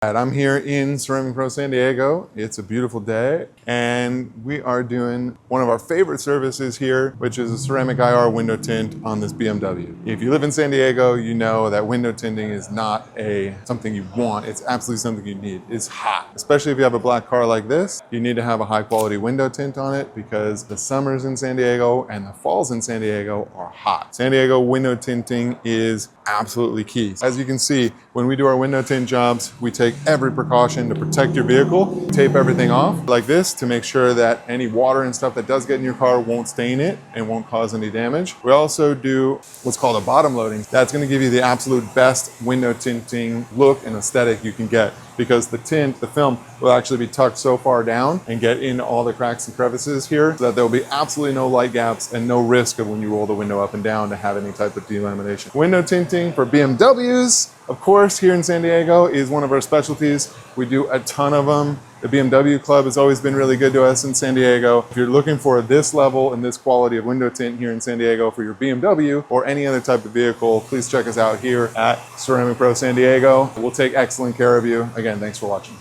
I'm here in Ceramic Pro San Diego. It's a beautiful day and we are doing one of our favorite services here, which is a ceramic IR window tint on this BMW. If you live in San Diego, you know that window tinting is not something you want. It's absolutely something you need. It's hot, especially if you have a black car like this. You need to have a high quality window tint on it because the summers in San Diego and the falls in San Diego are hot. San Diego window tinting is absolutely key. As you can see, when we do our window tint jobs, we take every precaution to protect your vehicle. Tape everything off like this to make sure that any water and stuff that does get in your car won't stain it and won't cause any damage. We also do what's called a bottom loading. That's going to give you the absolute best window tinting look and aesthetic you can get, because the tint, the film, will actually be tucked so far down and get in all the cracks and crevices here so that there will be absolutely no light gaps and no risk of when you roll the window up and down to have any type of delamination. Window tinting for BMWs, of course, here in San Diego is one of our specialties. We do a ton of them. The BMW Club has always been really good to us in San Diego. If you're looking for this level and this quality of window tint here in San Diego for your BMW or any other type of vehicle, please check us out here at Ceramic Pro San Diego. We'll take excellent care of you. Again, thanks for watching.